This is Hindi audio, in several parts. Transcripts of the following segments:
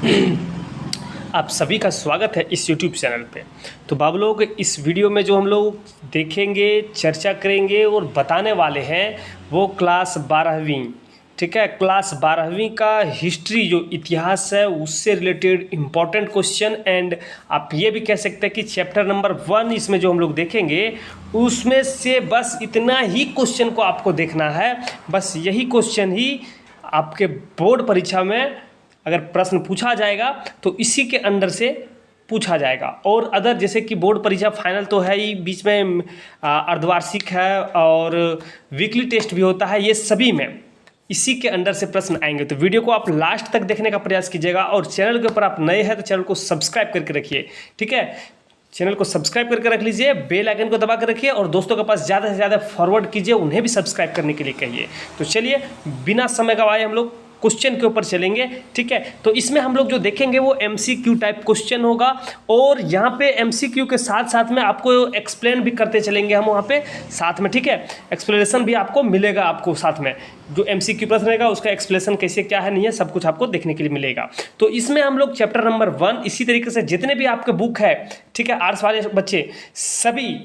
आप सभी का स्वागत है इस YouTube चैनल पे। तो बाबू लोग, इस वीडियो में जो हम लोग देखेंगे, चर्चा करेंगे और बताने वाले हैं वो क्लास 12वीं, ठीक है, क्लास 12वीं का हिस्ट्री जो इतिहास है उससे रिलेटेड इम्पॉर्टेंट क्वेश्चन। एंड आप ये भी कह सकते हैं कि चैप्टर नंबर 1 इसमें जो हम लोग देखेंगे उसमें से बस इतना ही क्वेश्चन को आपको देखना है। बस यही क्वेश्चन ही आपके बोर्ड परीक्षा में अगर प्रश्न पूछा जाएगा तो इसी के अंदर से पूछा जाएगा। और अदर जैसे कि बोर्ड परीक्षा फाइनल तो है ही, बीच में अर्धवार्षिक है और वीकली टेस्ट भी होता है, ये सभी में इसी के अंदर से प्रश्न आएंगे। तो वीडियो को आप लास्ट तक देखने का प्रयास कीजिएगा। और चैनल के ऊपर आप नए हैं तो चैनल को सब्सक्राइब करके रखिए, ठीक है। चैनल को सब्सक्राइब करके रख लीजिए, बेल आइकन को दबा कर रखिए और दोस्तों के पास ज़्यादा से ज़्यादा फॉरवर्ड कीजिए, उन्हें भी सब्सक्राइब करने के लिए कहिए। तो चलिए बिना समय गवाए हम लोग क्वेश्चन के ऊपर चलेंगे, ठीक है। तो इसमें हम लोग जो देखेंगे वो MCQ टाइप क्वेश्चन होगा और यहाँ पे MCQ के साथ साथ में आपको एक्सप्लेन भी करते चलेंगे हम वहाँ पे साथ में, ठीक है। एक्सप्लेनेशन भी आपको मिलेगा, आपको साथ में जो MCQ प्रश्न रहेगा उसका एक्सप्लेनेशन कैसे क्या है नहीं है सब कुछ आपको देखने के लिए मिलेगा। तो इसमें हम लोग चैप्टर नंबर 1 इसी तरीके से जितने भी आपके बुक है, ठीक है, आर्ट्स वाले बच्चे सभी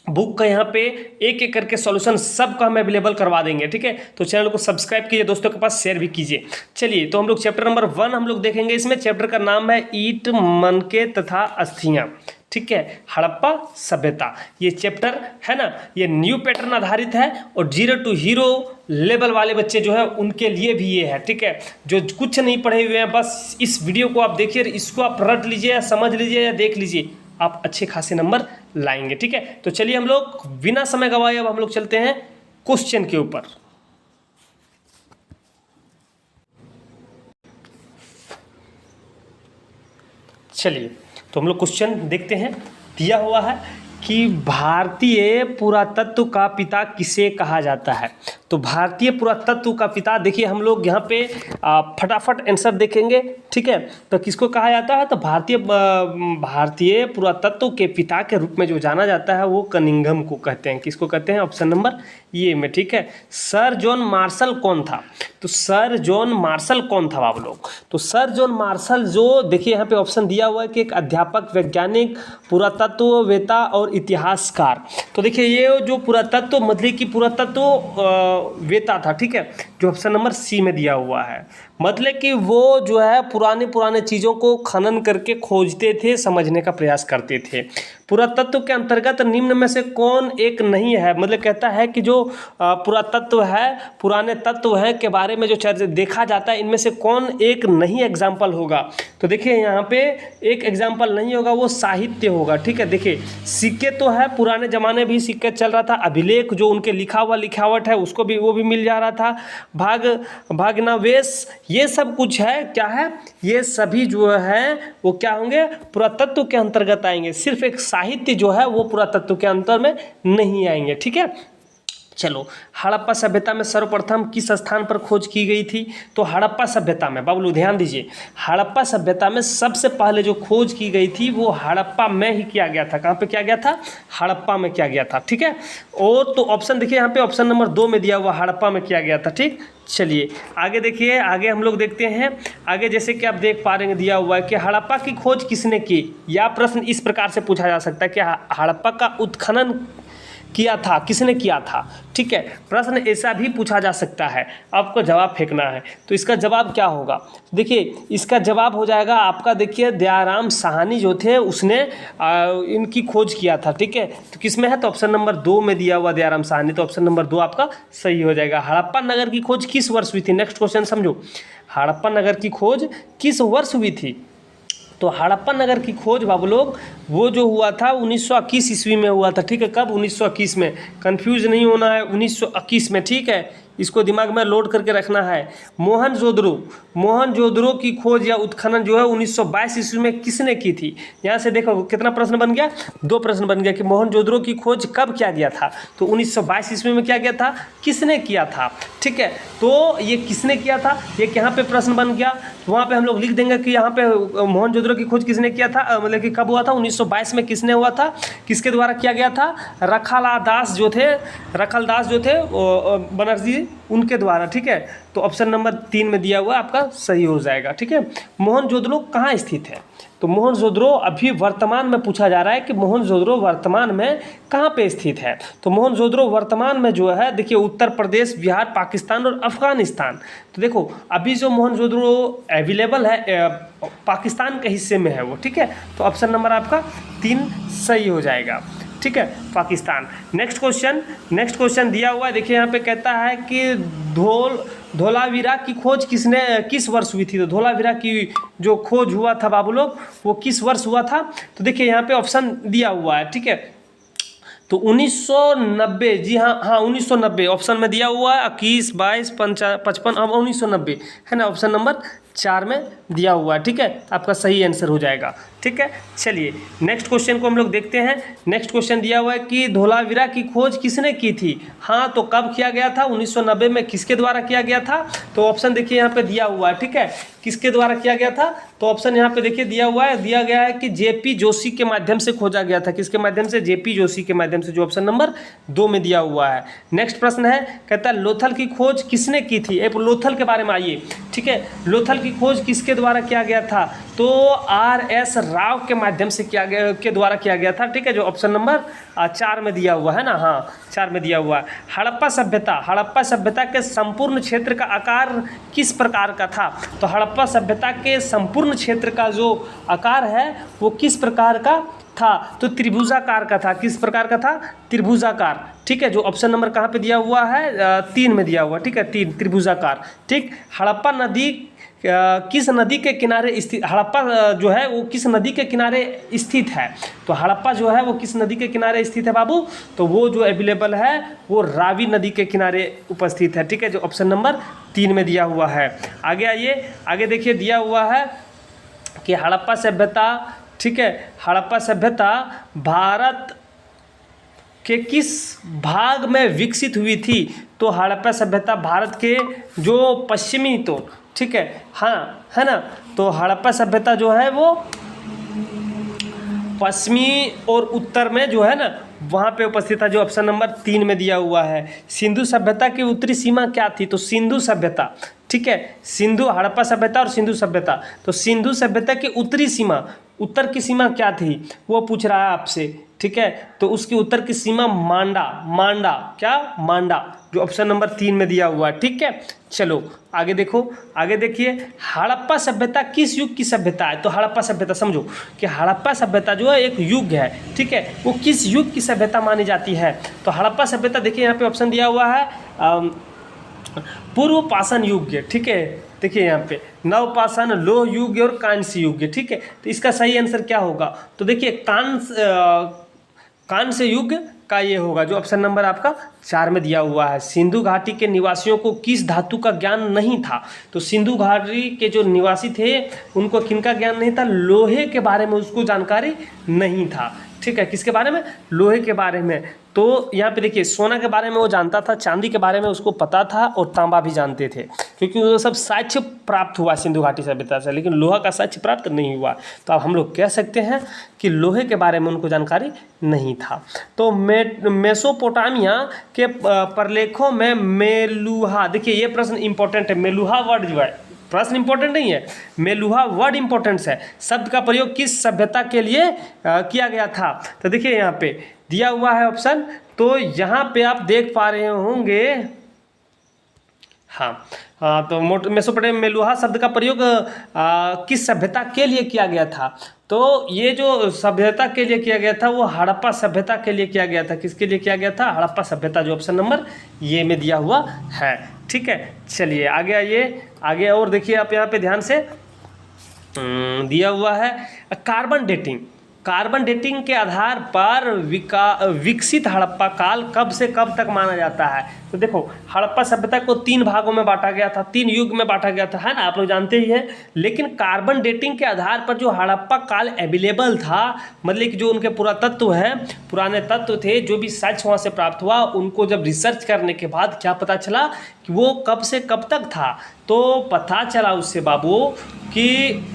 बुक का यहाँ पे एक एक करके सॉल्यूशन सबका हम अवेलेबल करवा देंगे, ठीक है। तो चैनल को सब्सक्राइब कीजिए, दोस्तों के पास शेयर भी कीजिए। चलिए तो हम लोग चैप्टर नंबर 1 हम लोग देखेंगे। इसमें चैप्टर का नाम है ईंट, मनके तथा अस्थियां, ठीक है, हड़प्पा सभ्यता। ये चैप्टर है ना, ये न्यू पैटर्न आधारित है और 0 to हीरो लेवल वाले बच्चे जो है उनके लिए भी ये है, ठीक है। जो कुछ नहीं पढ़े हुए हैं बस इस वीडियो को आप देखिए, इसको आप रट लीजिए या समझ लीजिए या देख लीजिए, आप अच्छे खासे नंबर लाएंगे, ठीक है। तो चलिए हम लोग बिना समय गवाए अब हम लोग चलते हैं क्वेश्चन के ऊपर। चलिए तो हम लोग क्वेश्चन देखते हैं। दिया हुआ है कि भारतीय पुरातत्व का पिता किसे कहा जाता है। तो भारतीय पुरातत्व का पिता, देखिए हम लोग यहाँ पे फटाफट आंसर देखेंगे, ठीक है। तो किसको कहा जाता है, तो भारतीय पुरातत्व के पिता के रूप में जो जाना जाता है वो कनिंघम को कहते हैं। किसको कहते हैं, ऑप्शन नंबर ये में, ठीक है। सर जॉन मार्शल कौन था, तो सर जॉन मार्शल कौन था आप लोग, तो सर जॉन मार्शल जो देखिए यहाँ पे ऑप्शन दिया हुआ है कि एक अध्यापक, वैज्ञानिक, पुरातत्ववेता और इतिहासकार। तो देखिए ये जो पुरातत्व मतलब कि पुरातत्व वेता था, ठीक है, जो ऑप्शन नंबर सी में दिया हुआ है। मतलब कि वो जो है पुराने चीज़ों को खनन करके खोजते थे, समझने का प्रयास करते थे। पुरातत्व के अंतर्गत निम्न में से कौन एक नहीं है, मतलब कहता है कि जो पुरातत्व है, पुराने तत्व हैं के बारे में जो देखा जाता है इनमें से कौन एक नहीं एग्जाम्पल होगा। तो देखिए यहाँ पे एक एग्जाम्पल नहीं होगा, वो साहित्य होगा, ठीक है। देखिए सिक्के तो है, पुराने ज़माने भी सिक्के चल रहा था, अभिलेख जो उनके लिखा हुआ लिखावट है उसको भी वो भी मिल जा रहा था, भग्नावशेष, ये सब कुछ है, क्या है, ये सभी जो है वो क्या होंगे, पुरातत्व के अंतर्गत आएंगे। सिर्फ एक साहित्य जो है वो पुरातत्व के अंतर में नहीं आएंगे, ठीक है। चलो, हड़प्पा सभ्यता में सर्वप्रथम किस स्थान पर खोज की गई थी, तो हड़प्पा सभ्यता में, बाबू ध्यान दीजिए, हड़प्पा सभ्यता में सबसे पहले जो खोज की गई थी वो हड़प्पा में ही किया गया था। कहाँ पे किया गया था, हड़प्पा में किया गया था, ठीक है। और तो ऑप्शन देखिए यहाँ पे ऑप्शन नंबर 2 में दिया हुआ हड़प्पा में किया गया था, ठीक। चलिए आगे देखिए, आगे हम लोग देखते हैं। आगे जैसे कि आप देख पा रहे हैं दिया हुआ है कि हड़प्पा की खोज किसने की, या प्रश्न इस प्रकार से पूछा जा सकता है कि हड़प्पा का उत्खनन किया था, किसने किया था, ठीक है। प्रश्न ऐसा भी पूछा जा सकता है, आपको जवाब फेंकना है। तो इसका जवाब क्या होगा, देखिए इसका जवाब हो जाएगा आपका, देखिए दयाराम साहनी जो थे उसने इनकी खोज किया था, ठीक है। तो किस में है, तो ऑप्शन नंबर 2 में दिया हुआ दयाराम साहनी, तो ऑप्शन नंबर 2 आपका सही हो जाएगा। हड़प्पा नगर की खोज किस वर्ष हुई थी, नेक्स्ट क्वेश्चन समझो, हड़प्पा नगर की खोज किस वर्ष हुई थी। तो हड़प्पा नगर की खोज बाबू लोग वो जो हुआ था 1921 ईस्वी में हुआ था, ठीक है। कब, 1921 में, कंफ्यूज नहीं होना है, 1921 में, ठीक है। इसको दिमाग में लोड करके रखना है। मोहनजोदड़ो की खोज या उत्खनन जो है 1922 ईस्वी में किसने की थी। यहाँ से देखो कितना प्रश्न बन गया, 2 प्रश्न बन गया कि मोहनजोदड़ो की खोज कब किया गया था, तो 1922 ईस्वी में किया गया था, किसने किया था, ठीक है। तो ये किसने किया था, ये यहाँ पे प्रश्न बन गया। तो वहाँ पे हम लोग लिख देंगे कि यहाँ पे मोहनजोदड़ो की खोज किसने किया था, मतलब कि कब हुआ था, 1922 में किसने हुआ था, किसके द्वारा किया गया था, रखलदास जो थे बनर्जी उनके द्वारा, ठीक है। तो ऑप्शन नंबर 3 में दिया हुआ आपका सही हो जाएगा, ठीक है। मोहनजोदड़ो कहाँ स्थित है? तो मोहनजोदड़ो अभी वर्तमान में पूछा जा रहा है कि मोहनजोदड़ो वर्तमान में कहाँ पे स्थित है। तो मोहनजोदड़ो वर्तमान में जो है देखिए उत्तर प्रदेश, बिहार, पाकिस्तान और अफगानिस्तान। तो देखो अभी जो मोहनजोदड़ो अवेलेबल है पाकिस्तान के हिस्से में है वो, ठीक है। तो ऑप्शन नंबर आपका 3 सही हो जाएगा, ठीक है, पाकिस्तान। नेक्स्ट क्वेश्चन दिया हुआ है, देखिए यहाँ पे कहता है कि धोलावीरा की खोज किस वर्ष हुई थी? तो धोलावीरा की जो खोज हुआ था बाबू लोग, वो किस वर्ष हुआ था? तो देखिए यहाँ पे ऑप्शन दिया हुआ है, ठीक है। तो 1990, जी हाँ 1990 ऑप्शन में दिया हुआ है। 21, 22, 55, अब 1990 है ना, ऑप्शन नंबर 4 में दिया हुआ है, ठीक है। आपका सही आंसर हो जाएगा, ठीक है। चलिए नेक्स्ट क्वेश्चन को हम लोग देखते हैं। नेक्स्ट क्वेश्चन दिया हुआ है कि धोलावीरा की खोज किसने की थी? हाँ, तो कब किया गया था? 1990 में। किसके द्वारा किया गया था? तो ऑप्शन देखिए यहाँ पे दिया हुआ है, ठीक है। किसके द्वारा किया गया था? तो ऑप्शन यहाँ पे देखिए दिया गया है कि जेपी जोशी के माध्यम से खोजा गया था। किसके माध्यम से? जेपी जोशी के माध्यम से, जो ऑप्शन नंबर 2 में दिया हुआ है। नेक्स्ट प्रश्न है, कहता है लोथल की खोज किसने की थी? लोथल के बारे में आइए, ठीक है। लोथल की खोज किसके द्वारा किया गया था? तो RS राव के माध्यम से के द्वारा किया गया था, ठीक है, जो ऑप्शन नंबर 4 में दिया हुआ है ना, हाँ 4 में दिया हुआ है। हड़प्पा सभ्यता के संपूर्ण क्षेत्र का आकार किस प्रकार का था? तो हड़प्पा सभ्यता के संपूर्ण क्षेत्र का जो आकार है वो किस प्रकार का था? तो त्रिभुजाकार का था। किस प्रकार का था? त्रिभुजाकार, ठीक है, जो ऑप्शन नंबर कहाँ पे दिया हुआ है? 3 में दिया हुआ, ठीक है, 3 त्रिभुजाकार, ठीक। हड़प्पा नदी किस नदी के किनारे स्थित? हड़प्पा जो है वो किस नदी के किनारे स्थित है? तो हड़प्पा जो है वो किस नदी के किनारे स्थित है बाबू? तो वो जो अवेलेबल है वो रावी नदी के किनारे उपस्थित है, ठीक है, जो ऑप्शन नंबर 3 में दिया हुआ है। आगे आइए, आगे देखिए दिया हुआ है कि हड़प्पा सभ्यता, ठीक है, हड़प्पा सभ्यता भारत के किस भाग में विकसित हुई थी? तो हड़प्पा सभ्यता भारत के जो पश्चिमी, तो ठीक है, हाँ है ना। तो हड़प्पा सभ्यता जो है वो पश्चिमी और उत्तर में जो है ना वहाँ पे उपस्थित था, जो ऑप्शन नंबर 3 में दिया हुआ है। सिंधु सभ्यता की उत्तरी सीमा क्या थी? तो सिंधु सभ्यता, ठीक है, सिंधु, हड़प्पा सभ्यता और सिंधु सभ्यता। तो सिंधु सभ्यता की उत्तरी सीमा, उत्तर की सीमा क्या थी वो पूछ रहा है आपसे, ठीक है। तो उसकी उत्तर की सीमा मांडा, जो ऑप्शन नंबर 3 में दिया हुआ है, ठीक है। चलो आगे देखो, आगे देखिए, हड़प्पा सभ्यता किस युग की सभ्यता है? तो हड़प्पा सभ्यता समझो कि हड़प्पा सभ्यता जो है एक युग है, ठीक है, वो किस युग की सभ्यता मानी जाती है? तो हड़प्पा सभ्यता देखिए यहाँ पे ऑप्शन दिया हुआ है पूर्व पाषाण युग, ठीक है। देखिए यहाँ पे नवपाषाण, लोह युग और कांस्य युग, ठीक है। तो इसका सही आंसर क्या होगा? तो देखिए कांस्य युग का ये होगा, जो ऑप्शन नंबर आपका 4 में दिया हुआ है। सिंधु घाटी के निवासियों को किस धातु का ज्ञान नहीं था? तो सिंधु घाटी के जो निवासी थे उनको किनका ज्ञान नहीं था? लोहे के बारे में उसको जानकारी नहीं था, ठीक है। किसके बारे में? लोहे के बारे में। तो यहाँ पे देखिए सोना के बारे में वो जानता था, चांदी के बारे में उसको पता था और तांबा भी जानते थे, क्योंकि वो सब साक्ष्य प्राप्त हुआ सिंधु घाटी सभ्यता से, लेकिन लोहा का साक्ष्य प्राप्त नहीं हुआ। तो अब हम लोग कह सकते हैं कि लोहे के बारे में उनको जानकारी नहीं था। तो मेसोपोटामिया के प्रलेखों में मेलुहा, देखिए ये प्रश्न इंपॉर्टेंट है। मेलुहा वर्ड जो है, प्रश्न इंपॉर्टेंट नहीं है, मेलुहा वर्ड इंपॉर्टेंट है। शब्द का प्रयोग किस सभ्यता के लिए किया गया था? तो देखिए यहाँ पे दिया हुआ है ऑप्शन, तो यहाँ पे आप देख पा रहे होंगे, हाँ तो मेसोपोटामिया मेलुहा शब्द का प्रयोग किस सभ्यता के लिए किया गया था? तो ये जो सभ्यता के लिए किया गया था वो हड़प्पा सभ्यता के लिए किया गया था। किसके लिए किया गया था? हड़प्पा सभ्यता, जो ऑप्शन नंबर ये में दिया हुआ है, ठीक है। चलिए आगे आइए, आगे और देखिए आप यहाँ पे ध्यान से दिया हुआ है कार्बन डेटिंग के आधार पर विकसित हड़प्पा काल कब से कब तक माना जाता है? तो देखो हड़प्पा सभ्यता को 3 भागों में बांटा गया था, 3 युग में बांटा गया था, है ना, आप लोग जानते ही हैं। लेकिन कार्बन डेटिंग के आधार पर जो हड़प्पा काल अवेलेबल था, मतलब कि जो उनके पुरातत्व है, पुराने तत्व थे, जो भी साक्ष्य वहाँ से प्राप्त हुआ, उनको जब रिसर्च करने के बाद क्या पता चला कि वो कब से कब तक था? तो पता चला उससे बाबू कि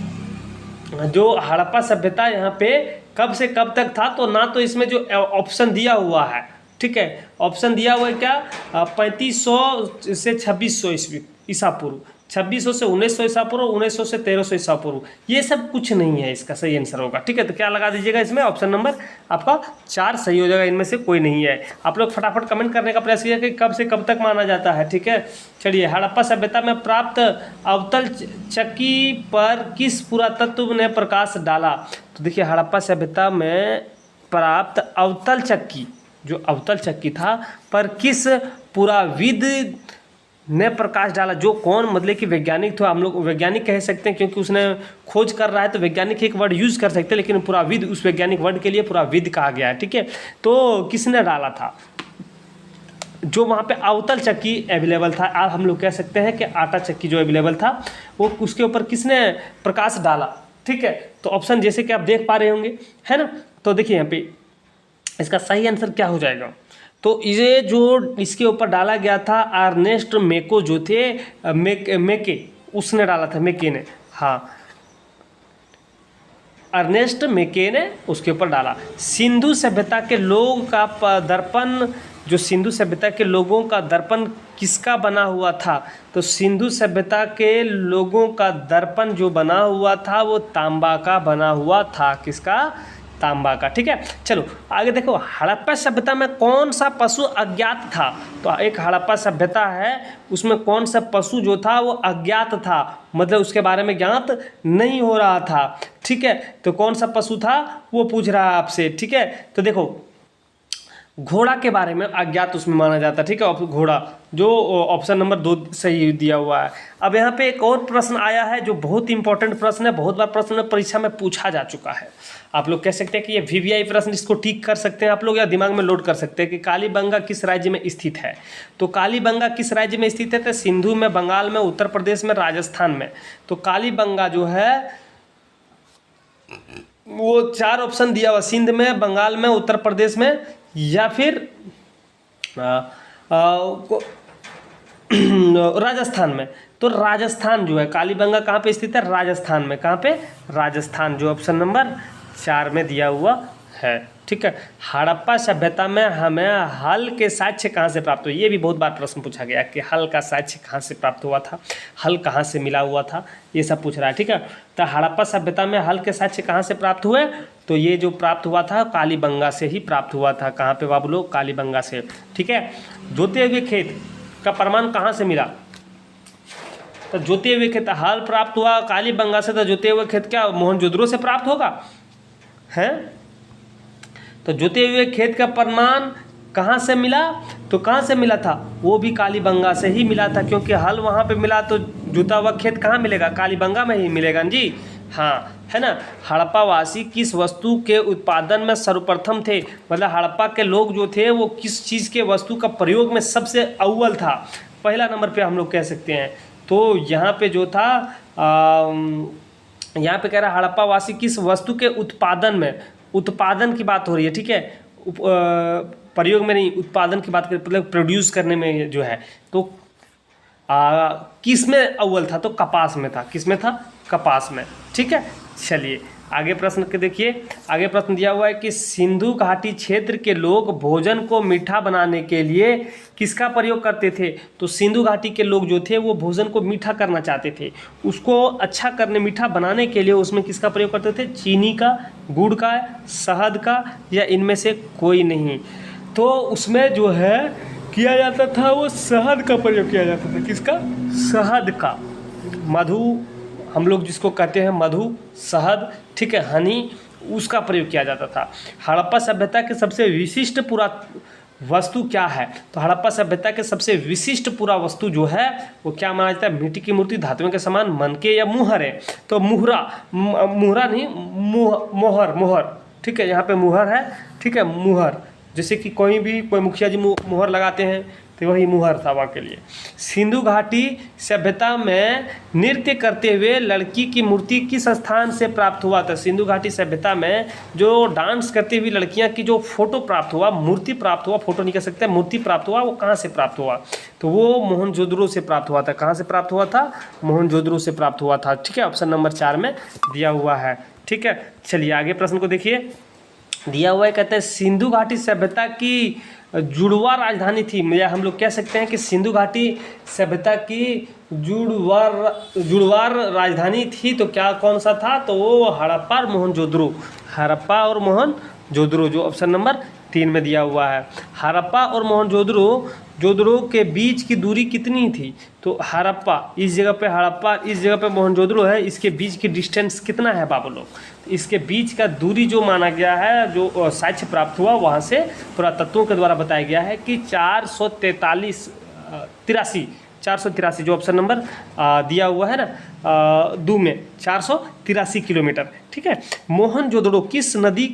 जो हड़प्पा सभ्यता यहाँ पे कब से कब तक था, तो ना तो इसमें जो ऑप्शन दिया हुआ है ठीक है। ऑप्शन दिया हुआ है क्या, 3500 से 2600 ईसा पूर्व, 2600 से 1900 ईसा पूर्व, 1900 से 1300 ईसा पूर्व, ये सब कुछ नहीं है, इसका सही आंसर होगा। ठीक है, तो क्या लगा दीजिएगा इसमें, ऑप्शन नंबर आपका 4 सही हो जाएगा, इनमें से कोई नहीं है। आप लोग फटाफट कमेंट करने का प्रयास कीजिए कि कब से कब तक माना जाता है। ठीक है, चलिए, हड़प्पा सभ्यता में प्राप्त अवतल चक्की पर किस पुरातत्व ने प्रकाश डाला। तो देखिए, हड़प्पा सभ्यता में प्राप्त अवतल चक्की, जो अवतल चक्की था, पर किस पुराविद ने प्रकाश डाला। जो कौन, मतलब कि वैज्ञानिक था, हम लोग वैज्ञानिक कह सकते हैं क्योंकि उसने खोज कर रहा है, तो वैज्ञानिक एक वर्ड यूज़ कर सकते हैं, लेकिन पुराविद उस वैज्ञानिक वर्ड के लिए पुराविद कहा गया है। ठीक है, तो किसने डाला था, जो वहाँ पे अवतल चक्की अवेलेबल था, आप हम लोग कह सकते हैं कि आटा चक्की जो अवेलेबल था, वो उसके ऊपर किसने प्रकाश डाला। ठीक है, तो ऑप्शन जैसे कि आप देख पा रहे होंगे, है ना। तो देखिए यहाँ पे इसका सही आंसर क्या हो जाएगा, तो ये जो इसके ऊपर डाला गया था, अर्नेस्ट मेको जो थे, मेके उसने डाला था, मेके ने, हाँ, अर्नेस्ट मेके ने उसके ऊपर डाला। सिंधु सभ्यता के लोग का दर्पण, जो सिंधु सभ्यता के लोगों का दर्पण किसका बना हुआ था। तो सिंधु सभ्यता के लोगों का दर्पण जो बना हुआ था वो तांबा का बना हुआ था। किसका, तांबा का। ठीक है, चलो आगे देखो, हड़प्पा सभ्यता में कौन सा पशु अज्ञात था। तो एक हड़प्पा सभ्यता है, उसमें कौन सा पशु जो था वो अज्ञात था, मतलब उसके बारे में ज्ञात नहीं हो रहा था। ठीक है, तो कौन सा पशु था वो पूछ रहा है आपसे। ठीक है, तो देखो, घोड़ा के बारे में अज्ञात उसमें माना जाता है। ठीक है, घोड़ा, जो ऑप्शन नंबर 2 सही दिया हुआ है। अब यहाँ पे एक और प्रश्न आया है जो बहुत इंपॉर्टेंट प्रश्न है, बहुत बार प्रश्न परीक्षा में पूछा जा चुका है। आप लोग कह सकते हैं कि ये वीवीआई प्रश्न, इसको ठीक कर सकते हैं आप लोग, या दिमाग में लोड कर सकते हैं कि कालीबंगा किस राज्य में स्थित है। तो कालीबंगा किस राज्य में स्थित है, तो सिंधु में, बंगाल में, उत्तर प्रदेश में, राजस्थान में। तो कालीबंगा जो है वो 4 ऑप्शन दिया हुआ, सिंध में, बंगाल में, उत्तर प्रदेश में, या फिर राजस्थान में। तो राजस्थान जो है, कालीबंगा कहाँ पे स्थित है, राजस्थान में। कहाँ पे, राजस्थान, जो ऑप्शन नंबर 4 में दिया हुआ है। ठीक है, हड़प्पा सभ्यता में हमें हल के साक्ष्य कहाँ से प्राप्त हुए। ये भी बहुत बार प्रश्न पूछा गया कि हल का साक्ष्य कहाँ से प्राप्त हुआ था, हल कहाँ से मिला हुआ था, ये सब पूछ रहा है। ठीक है, तो हड़प्पा सभ्यता में हल के साक्ष्य कहाँ से प्राप्त हुए, तो ये जो प्राप्त हुआ था कालीबंगा से ही प्राप्त हुआ था। कहाँ पे बाबू लोग, कालीबंगा से। ठीक है, जोते हुए खेत का प्रमाण कहाँ से मिला, तो जोते हुए खेत, हल प्राप्त हुआ कालीबंगा से, तो जोते हुए खेत क्या मोहनजोदड़ो से प्राप्त होगा, हैं। तो जोते हुए खेत का प्रमाण कहाँ से मिला, तो कहाँ से मिला था, वो भी कालीबंगा से ही मिला था, क्योंकि हल वहाँ पे मिला, तो जोता हुआ खेत कहाँ मिलेगा, कालीबंगा में ही मिलेगा जी। हाँ, है ना। हड़प्पा वासी किस वस्तु के उत्पादन में सर्वप्रथम थे, मतलब हड़प्पा के लोग जो थे वो किस चीज़ के वस्तु का प्रयोग में सबसे अव्वल था, पहला नंबर पे हम लोग कह सकते हैं। तो यहाँ पे जो था, यहाँ पे कह रहा है हड़प्पा वासी किस वस्तु के उत्पादन में, उत्पादन की बात हो रही है। ठीक है, प्रयोग में नहीं, उत्पादन की बात करें, मतलब प्रोड्यूस करने में जो है, तो किस में अव्वल था, तो कपास में था। किस में था, कपास में। ठीक है, चलिए आगे प्रश्न के देखिए। आगे प्रश्न दिया हुआ है कि सिंधु घाटी क्षेत्र के लोग भोजन को मीठा बनाने के लिए किसका प्रयोग करते थे। तो सिंधु घाटी के लोग जो थे वो भोजन को मीठा करना चाहते थे, उसको अच्छा करने, मीठा बनाने के लिए उसमें किसका प्रयोग करते थे, चीनी का, गुड़ का, शहद का, या इनमें से कोई नहीं। तो उसमें जो है किया जाता था, वो शहद का प्रयोग किया जाता था। किसका, शहद का, मधु हम लोग जिसको कहते हैं मधु, शहद, ठीक है, हनी, उसका प्रयोग किया जाता था। हड़प्पा सभ्यता के सबसे विशिष्ट पुरा वस्तु क्या है, तो हड़प्पा सभ्यता के सबसे विशिष्ट पुरा वस्तु जो है वो क्या माना जाता है, मिट्टी की मूर्ति, धातुओं के समान, मनके या मुहर है। तो मुहरा नहीं, मोहर, ठीक है, यहाँ पे मुहर है। ठीक है, मुहर, जैसे कि कोई मुखिया जी मुहर लगाते हैं, तो वही मुहर था वहाँ के लिए। सिंधु घाटी सभ्यता में नृत्य करते हुए लड़की की मूर्ति किस स्थान से प्राप्त हुआ था। सिंधु घाटी सभ्यता में जो डांस करती हुई लड़कियाँ की जो फोटो प्राप्त हुआ, मूर्ति प्राप्त हुआ, फोटो नहीं कह सकते, मूर्ति प्राप्त हुआ, वो कहाँ से प्राप्त हुआ, तो वो मोहनजोदड़ो से प्राप्त हुआ था। कहाँ से प्राप्त हुआ था, मोहनजोदड़ो से प्राप्त हुआ था। ठीक है, ऑप्शन नंबर 4 में दिया हुआ है। ठीक है, चलिए आगे प्रश्न को देखिए। दिया हुआ है, कहते हैं सिंधु घाटी सभ्यता की जुड़वा राजधानी थी, या हम लोग कह सकते हैं कि सिंधु घाटी सभ्यता की जुड़वार राजधानी थी। तो क्या कौन सा था? तो वो हड़प्पा और मोहनजोदड़ो, हड़प्पा और मोहनजोदड़ो, जो ऑप्शन नंबर 3 में दिया हुआ है। हड़प्पा और मोहनजोदड़ो के बीच की दूरी कितनी थी? तो हड़प्पा इस जगह पे, हड़प्पा इस जगह पे मोहनजोदड़ो है, इसके बीच की डिस्टेंस कितना है बाबू लोग? इसके बीच का दूरी जो माना गया है, जो साक्ष्य प्राप्त हुआ वहाँ से पुरातत्वों के द्वारा बताया गया है कि 483 जो ऑप्शन नंबर दिया हुआ है ना दो में 483 किलोमीटर। ठीक है। मोहनजोदड़ो किस नदी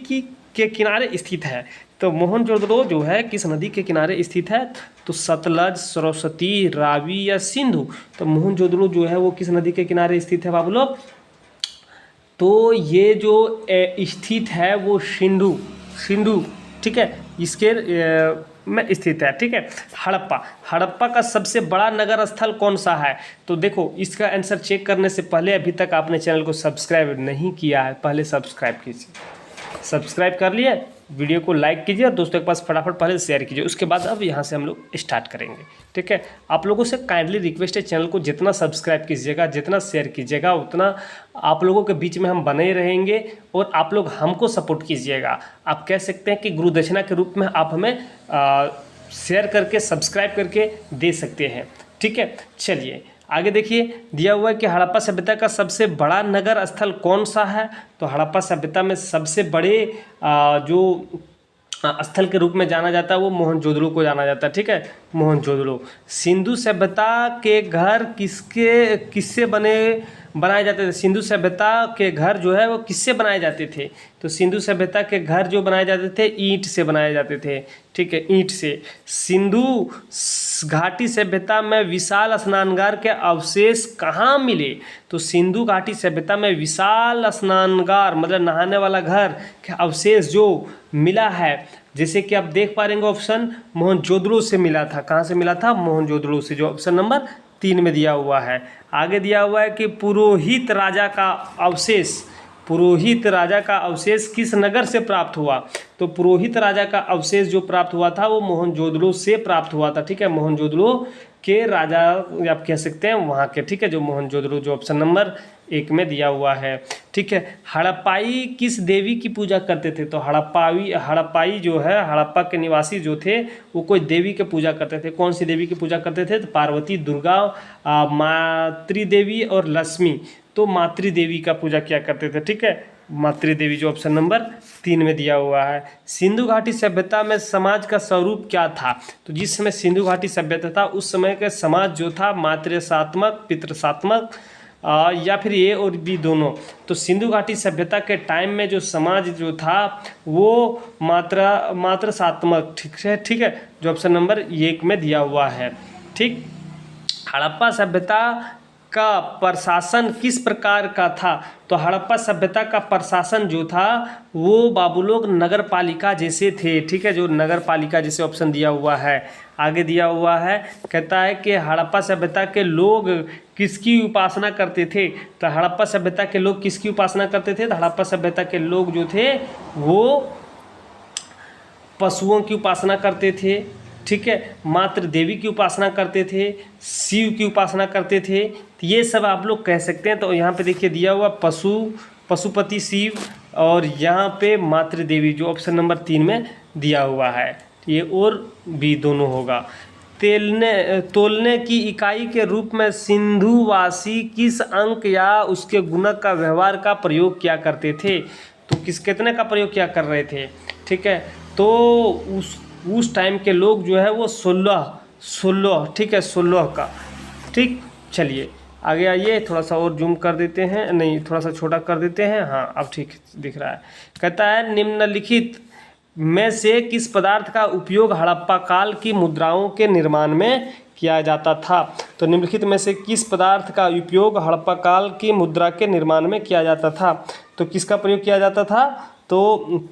के किनारे स्थित है? तो मोहनजोदड़ो जो है किस नदी के किनारे स्थित है? तो सतलज, सरस्वती, रावी या सिंधु? तो मोहनजोदड़ो जो है वो किस नदी के किनारे स्थित है बाबू लोग? तो ये जो स्थित है वो सिंधु, ठीक है, इसके में स्थित है। ठीक है। हड़प्पा का सबसे बड़ा नगर स्थल कौन सा है? तो देखो इसका आंसर चेक करने से पहले अभी तक आपने चैनल को सब्सक्राइब नहीं किया है, पहले सब्सक्राइब कीजिए। सब्सक्राइब कर लिए, वीडियो को लाइक कीजिए और दोस्तों के पास फटाफट पहले शेयर कीजिए। उसके बाद अब यहाँ से हम लोग स्टार्ट करेंगे। ठीक है। आप लोगों से काइंडली रिक्वेस्ट है, चैनल को जितना सब्सक्राइब कीजिएगा, जितना शेयर कीजिएगा, उतना आप लोगों के बीच में हम बने रहेंगे और आप लोग हमको सपोर्ट कीजिएगा। आप कह सकते हैं कि गुरु दक्षिणा के रूप में आप हमें शेयर करके, सब्सक्राइब करके दे सकते हैं। ठीक है। चलिए आगे देखिए, दिया हुआ है कि हड़प्पा सभ्यता का सबसे बड़ा नगर स्थल कौन सा है? तो हड़प्पा सभ्यता में सबसे बड़े जो स्थल के रूप में जाना जाता है वो मोहनजोदड़ो को जाना जाता है। ठीक है। मोहनजोदड़ो। सिंधु सभ्यता के घर किससे बनाए जाते थे? सिंधु सभ्यता के घर जो है वो किससे बनाए जाते थे? तो सिंधु सभ्यता के घर जो बनाए जाते थे ईंट से बनाए जाते थे। ठीक है, ईंट से। सिंधु घाटी सभ्यता में विशाल स्नानगार के अवशेष कहाँ मिले? तो सिंधु घाटी सभ्यता में विशाल स्नानगार मतलब नहाने वाला घर के अवशेष जो मिला है, जैसे कि आप देख पा रहे हैं ऑप्शन मोहनजोदड़ो से मिला था। कहाँ से मिला था? मोहनजोदड़ो से, जो ऑप्शन नंबर 3 में दिया हुआ है। आगे दिया हुआ है कि पुरोहित राजा का अवशेष किस नगर से प्राप्त हुआ? तो पुरोहित राजा का अवशेष जो प्राप्त हुआ था वो मोहनजोदड़ो से प्राप्त हुआ था। ठीक है। मोहनजोदड़ो के राजा आप कह सकते हैं वहाँ के। ठीक है। जो मोहनजोदड़ो, जो ऑप्शन नंबर 1 में दिया हुआ है। ठीक है। हड़प्पाई किस देवी की पूजा करते थे? तो हड़प्पाई जो है, हड़प्पा के निवासी जो थे वो कोई देवी की पूजा करते थे। कौन सी देवी की पूजा करते थे? तो पार्वती, दुर्गा, मातृदेवी और लक्ष्मी। तो मातृदेवी का पूजा किया करते थे। ठीक है। मातृदेवी, जो ऑप्शन नंबर 3 में दिया हुआ है। सिंधु घाटी सभ्यता में समाज का स्वरूप क्या था? तो जिस समय सिंधु घाटी सभ्यता था उस समय का समाज जो था मातृसात्मक, पितृसात्मक या फिर ए और बी दोनों। तो सिंधु घाटी सभ्यता के टाइम में जो समाज जो था वो मातृसात्मक। ठीक है, जो ऑप्शन नंबर 1 में दिया हुआ है। ठीक। हड़प्पा सभ्यता का प्रशासन किस प्रकार का था? तो हड़प्पा सभ्यता का प्रशासन जो था वो बाबू लोग नगर पालिका जैसे थे। ठीक है। जो नगर पालिका जैसे ऑप्शन दिया हुआ है। आगे दिया हुआ है, कहता है कि हड़प्पा सभ्यता के लोग किसकी उपासना करते थे? तो हड़प्पा सभ्यता के लोग किसकी उपासना करते थे? तो हड़प्पा सभ्यता के लोग जो थे वो पशुओं की उपासना करते थे। ठीक है। मातृ देवी की उपासना करते थे, शिव की उपासना करते थे। तो ये सब आप लोग कह सकते हैं। तो यहाँ पे देखिए दिया हुआ पशुपति शिव और यहाँ पे मातृ देवी, जो ऑप्शन नंबर 3 में दिया हुआ है। ये और भी दोनों होगा। तोलने की इकाई के रूप में सिंधुवासी किस अंक या उसके गुणक का व्यवहार का प्रयोग किया करते थे? तो कितने का प्रयोग किया कर रहे थे? ठीक है। तो उस टाइम के लोग जो है वो 16, ठीक है, 16 का। ठीक। चलिए आगे आइए, थोड़ा सा और जूम कर देते हैं, नहीं थोड़ा सा छोटा कर देते हैं। हाँ अब ठीक दिख रहा है। कहता है निम्नलिखित में से किस पदार्थ का उपयोग हड़प्पा काल की मुद्राओं के निर्माण में किया जाता था? तो निम्नलिखित में से किस पदार्थ का उपयोग हड़प्पा काल की मुद्रा के निर्माण में किया जाता था? तो किसका प्रयोग किया जाता था? तो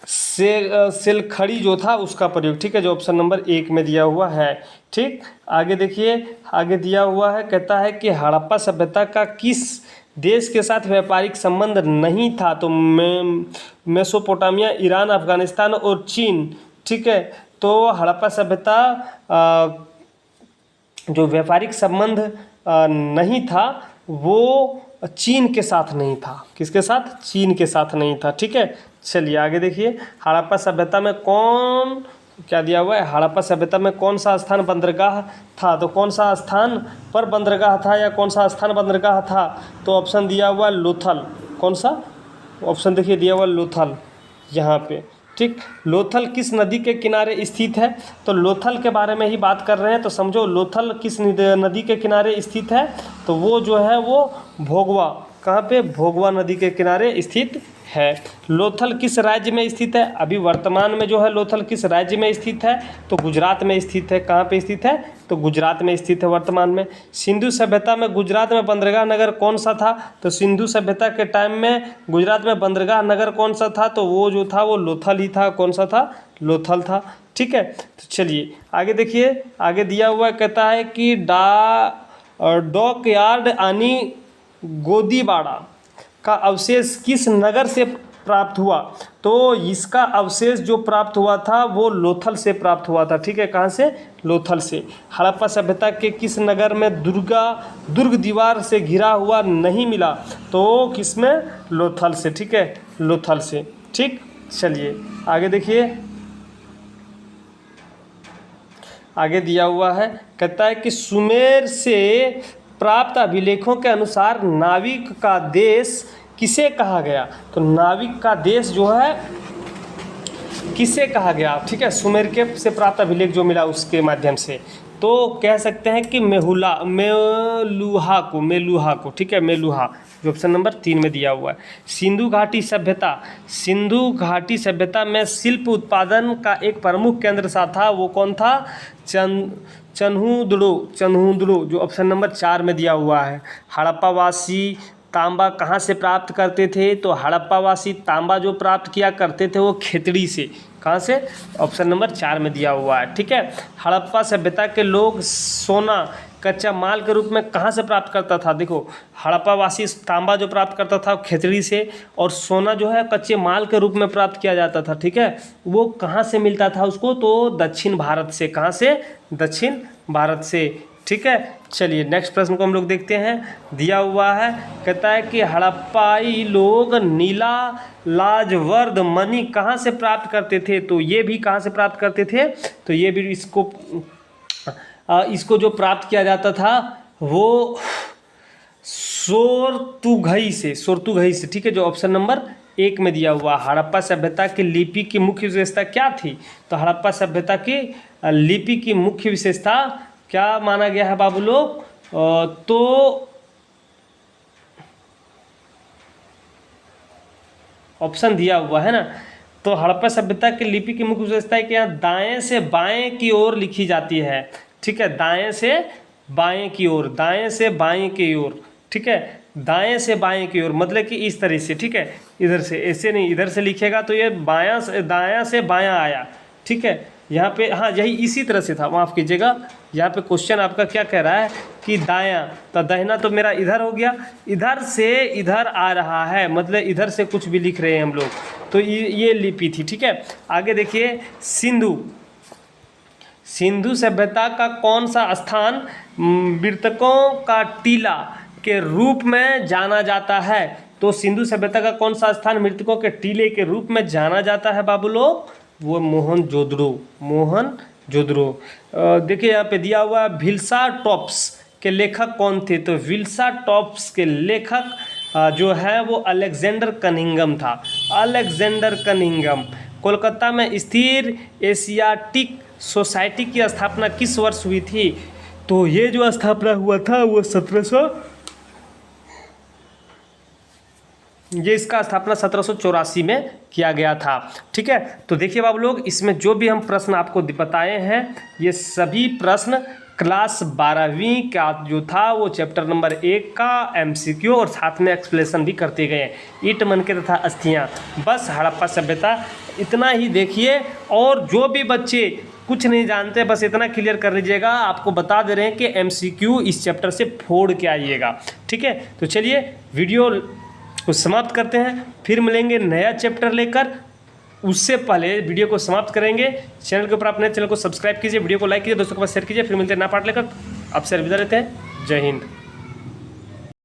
सिलखड़ी जो था उसका प्रयोग। ठीक है। जो ऑप्शन नंबर 1 में दिया हुआ है। ठीक। आगे देखिए, आगे दिया हुआ है, कहता है कि हड़प्पा सभ्यता का किस देश के साथ व्यापारिक संबंध नहीं था, तो मेसोपोटामिया, ईरान, अफगानिस्तान और चीन। ठीक है, तो हड़प्पा सभ्यता जो व्यापारिक संबंध नहीं था वो चीन के साथ नहीं था। किसके साथ? चीन के साथ नहीं था। ठीक है, चलिए आगे देखिए। हड़प्पा सभ्यता में कौन, क्या दिया हुआ है, हड़प्पा सभ्यता में कौन सा स्थान बंदरगाह था? तो कौन सा स्थान पर बंदरगाह था या कौन सा स्थान बंदरगाह था? तो ऑप्शन दिया हुआ लोथल। कौन सा ऑप्शन देखिए दिया हुआ लोथल यहाँ पे। ठीक, लोथल किस नदी के किनारे स्थित है? तो लोथल के बारे में ही बात कर रहे हैं, तो समझो लोथल किस नदी के किनारे स्थित है? तो वो जो है वो भोगवा, कहाँ पे? भोगवा नदी के किनारे स्थित है। लोथल किस राज्य में स्थित है? अभी वर्तमान में जो है लोथल किस राज्य में स्थित है? तो गुजरात में स्थित है। कहाँ पे स्थित है? तो गुजरात में स्थित है वर्तमान में। सिंधु सभ्यता में गुजरात में बंदरगाह नगर कौन सा था? तो सिंधु सभ्यता के टाइम में गुजरात में बंदरगाह नगर कौन सा था? तो वो जो था वो लोथल ही था। कौन सा था? लोथल था। ठीक है, तो चलिए आगे देखिए। आगे दिया हुआ कहता है कि डॉक यार्ड यानी गोदीबाड़ा का अवशेष किस नगर से प्राप्त हुआ? तो इसका अवशेष जो प्राप्त हुआ था वो लोथल से प्राप्त हुआ था। ठीक है, कहाँ से? लोथल से। हड़प्पा सभ्यता के किस नगर में दुर्ग दीवार से घिरा हुआ नहीं मिला? तो किस में? लोथल से। ठीक है, लोथल से। ठीक, चलिए आगे देखिए। आगे दिया हुआ है, कहता है कि सुमेर से प्राप्त अभिलेखों के अनुसार नाविक का देश किसे कहा गया? तो नाविक का देश जो है किसे कहा गया? ठीक है, सुमेर के से प्राप्त अभिलेख जो मिला उसके माध्यम से, तो कह सकते हैं कि मेलुहा को। ठीक है, मेलुहा, जो ऑप्शन नंबर 3 में दिया हुआ है। सिंधु घाटी सभ्यता में शिल्प उत्पादन का एक प्रमुख केंद्र सा था, वो कौन था? चन्हुदड़ो, जो ऑप्शन नंबर 4 में दिया हुआ है। हड़प्पावासी तांबा कहाँ से प्राप्त करते थे? तो हड़प्पावासी तांबा जो प्राप्त किया करते थे वो खेतड़ी से। कहाँ से? ऑप्शन नंबर 4 में दिया हुआ है। ठीक है, हड़प्पा सभ्यता के लोग सोना कच्चा माल के रूप में कहाँ से प्राप्त करता था? देखो, हड़प्पावासी तांबा जो प्राप्त करता था खेतड़ी से, और सोना जो है कच्चे माल के रूप में प्राप्त किया जाता था। ठीक है, वो कहाँ से मिलता था उसको? तो दक्षिण भारत से। कहाँ से? दक्षिण भारत से। ठीक है, चलिए नेक्स्ट प्रश्न को हम लोग देखते हैं। दिया हुआ है, कहता है कि हड़प्पाई लोग नीला लाजवर्द मणि कहाँ से प्राप्त करते थे? तो ये भी कहाँ से प्राप्त करते थे? तो ये भी इसको जो प्राप्त किया जाता था वो सोरतुघई से। ठीक है, जो ऑप्शन नंबर 1 में दिया हुआ। हड़प्पा सभ्यता की लिपि की मुख्य विशेषता क्या थी? तो हड़प्पा सभ्यता की लिपि की मुख्य विशेषता क्या माना गया है बाबू लोग? तो ऑप्शन दिया हुआ है ना, तो हड़प्पा सभ्यता की लिपि की मुख्य विशेषता है कि यहाँ दाएं से बाएं की ओर लिखी जाती है। ठीक है, दाएं से बाएं की ओर, दाएं से बाएं की ओर। ठीक है, दाएं से बाएं की ओर मतलब कि इस तरह से। ठीक है, इधर से, ऐसे नहीं, इधर से लिखेगा तो ये दायां से बायां आया। ठीक है, यहाँ पे हाँ यही इसी तरह से था, माफ़ कीजिएगा। यहाँ पे क्वेश्चन आपका क्या कह रहा है कि दायां, तो दाहिना तो मेरा इधर हो गया, इधर से इधर आ रहा है, मतलब इधर से कुछ भी लिख रहे हैं हम लोग, तो ये लिपि थी। ठीक है, आगे देखिए। सिंधु सभ्यता का कौन सा स्थान मृतकों का टीला के रूप में जाना जाता है? तो सिंधु सभ्यता का कौन सा स्थान मृतकों के टीले के रूप में जाना जाता है बाबू लोग? वो मोहनजोदड़ो। देखिए यहाँ पे दिया हुआ है, भिल्सा टॉप्स के लेखक कौन थे? तो भिल्सा टॉप्स के लेखक जो है वो अलेक्जेंडर कनिंघम था। Alexander Cunningham. कोलकाता में स्थिर एशियाटिक सोसाइटी की स्थापना किस वर्ष हुई थी? तो ये जो स्थापना हुआ था वो 1784 में किया गया था। ठीक है, तो देखिए बाबू लोग, इसमें जो भी हम प्रश्न आपको बताए हैं ये सभी प्रश्न क्लास 12वीं का जो था वो चैप्टर नंबर 1 का MCQ और साथ में एक्सप्लेनेशन भी करते गए। ईंट मनके तथा अस्थियाँ, बस हड़प्पा सभ्यता इतना ही देखिए। और जो भी बच्चे कुछ नहीं जानते, बस इतना क्लियर कर लीजिएगा। आपको बता दे रहे हैं कि MCQ इस चैप्टर से फोड़ के आइएगा, ठीक है। तो चलिए वीडियो को समाप्त करते हैं, फिर मिलेंगे नया चैप्टर लेकर। उससे पहले वीडियो को समाप्त करेंगे। चैनल के ऊपर अपने चैनल को सब्सक्राइब कीजिए, वीडियो को लाइक कीजिए, दोस्तों के पास शेयर कीजिए। फिर मिलते हैं नया पार्ट लेकर। आपसे अलविदा लेते हैं। जय हिंद।